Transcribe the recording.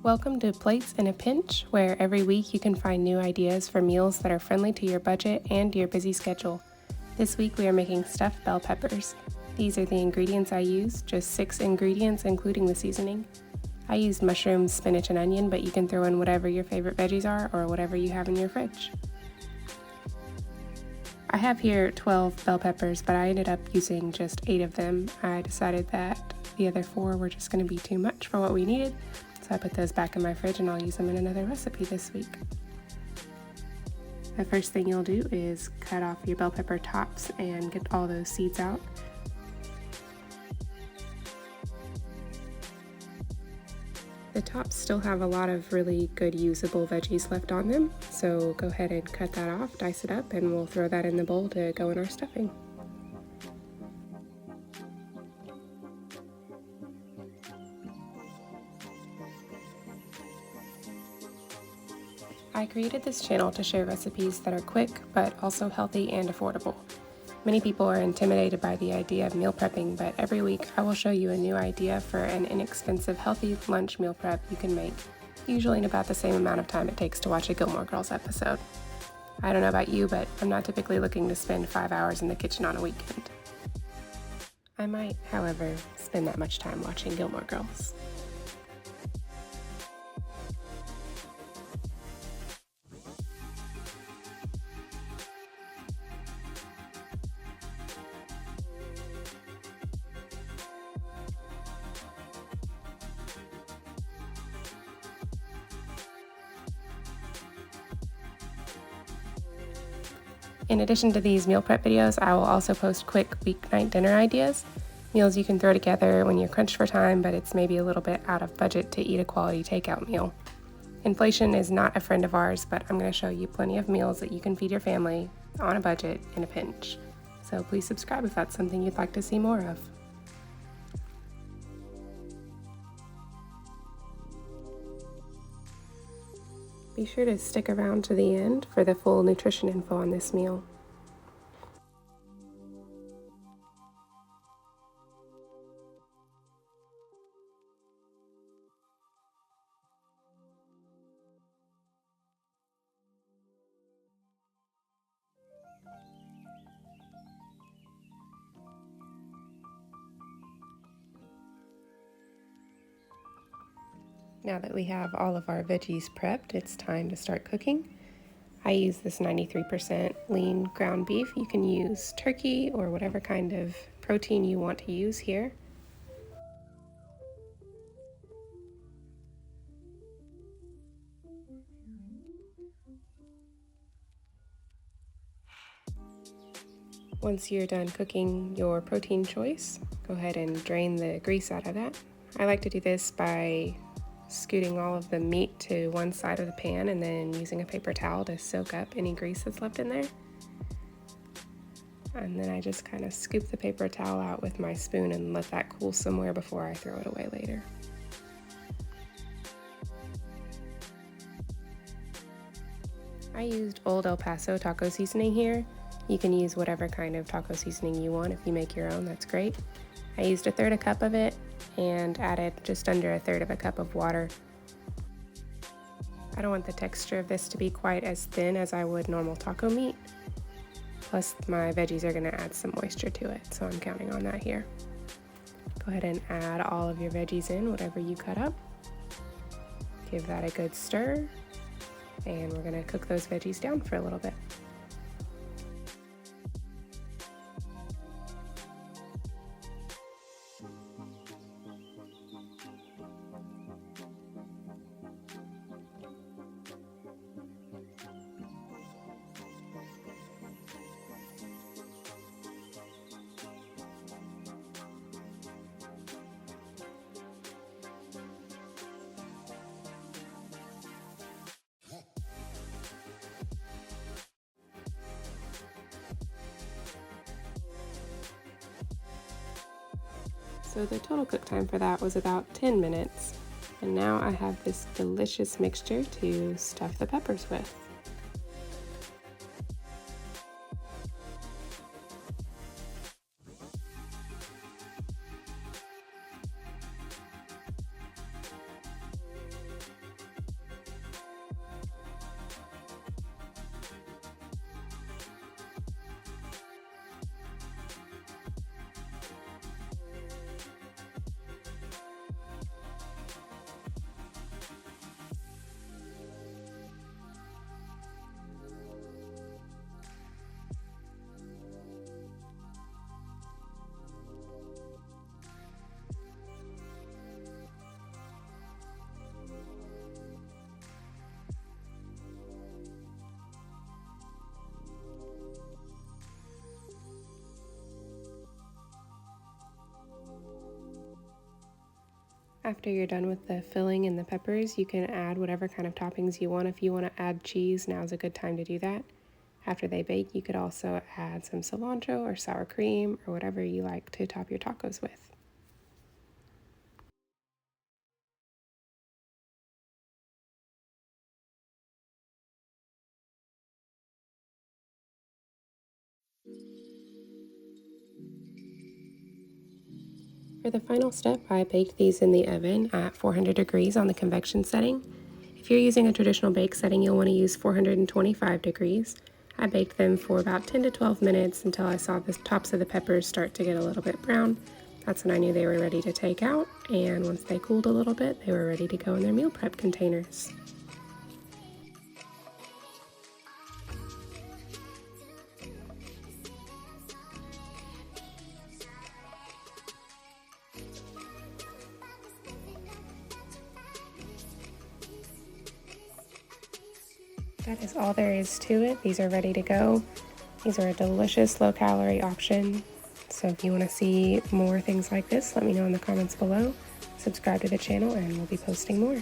Welcome to Plates in a Pinch, where every week you can find new ideas for meals that are friendly to your budget and your busy schedule. This week we are making stuffed bell peppers. These are the ingredients I use, just 6 ingredients including the seasoning. I used mushrooms, spinach, and onion, but you can throw in whatever your favorite veggies are or whatever you have in your fridge. I have here 12 bell peppers, but I ended up using just 8 of them. I decided that the other 4 were just going to be too much for what we needed, so I put those back in my fridge and I'll use them in another recipe this week. The first thing you'll do is cut off your bell pepper tops and get all those seeds out. The tops still have a lot of really good usable veggies left on them, so go ahead and cut that off, dice it up, and we'll throw that in the bowl to go in our stuffing. I created this channel to share recipes that are quick, but also healthy and affordable. Many people are intimidated by the idea of meal prepping, but every week I will show you a new idea for an inexpensive, healthy lunch meal prep you can make, usually in about the same amount of time it takes to watch a Gilmore Girls episode. I don't know about you, but I'm not typically looking to spend 5 hours in the kitchen on a weekend. I might, however, spend that much time watching Gilmore Girls. In addition to these meal prep videos, I will also post quick weeknight dinner ideas, meals you can throw together when you're crunched for time, but it's maybe a little bit out of budget to eat a quality takeout meal. Inflation is not a friend of ours, but I'm going to show you plenty of meals that you can feed your family on a budget in a pinch. So please subscribe if that's something you'd like to see more of. Be sure to stick around to the end for the full nutrition info on this meal. Now that we have all of our veggies prepped, it's time to start cooking. I use this 93% lean ground beef. You can use turkey or whatever kind of protein you want to use here. Once you're done cooking your protein choice, go ahead and drain the grease out of that. I like to do this by scooting all of the meat to one side of the pan and then using a paper towel to soak up any grease that's left in there. And then I just kind of scoop the paper towel out with my spoon and let that cool somewhere before I throw it away later. I used Old El Paso taco seasoning here. You can use whatever kind of taco seasoning you want. If you make your own, that's great. I used 1/3 cup of it and added just under 1/3 cup of water. I don't want the texture of this to be quite as thin as I would normal taco meat. Plus my veggies are going to add some moisture to it, so I'm counting on that here. Go ahead and add all of your veggies in, whatever you cut up. Give that a good stir, and we're going to cook those veggies down for a little bit. So the total cook time for that was about 10 minutes. And now I have this delicious mixture to stuff the peppers with. After you're done with the filling and the peppers, you can add whatever kind of toppings you want. If you want to add cheese, now's a good time to do that. After they bake, you could also add some cilantro or sour cream or whatever you like to top your tacos with. For the final step, I baked these in the oven at 400 degrees on the convection setting. If you're using a traditional bake setting, you'll want to use 425 degrees. I baked them for about 10 to 12 minutes until I saw the tops of the peppers start to get a little bit brown. That's when I knew they were ready to take out, and once they cooled a little bit, they were ready to go in their meal prep containers. That is all there is to it. These are ready to go. These are a delicious low-calorie option. So if you want to see more things like this, let me know in the comments below. Subscribe to the channel and we'll be posting more.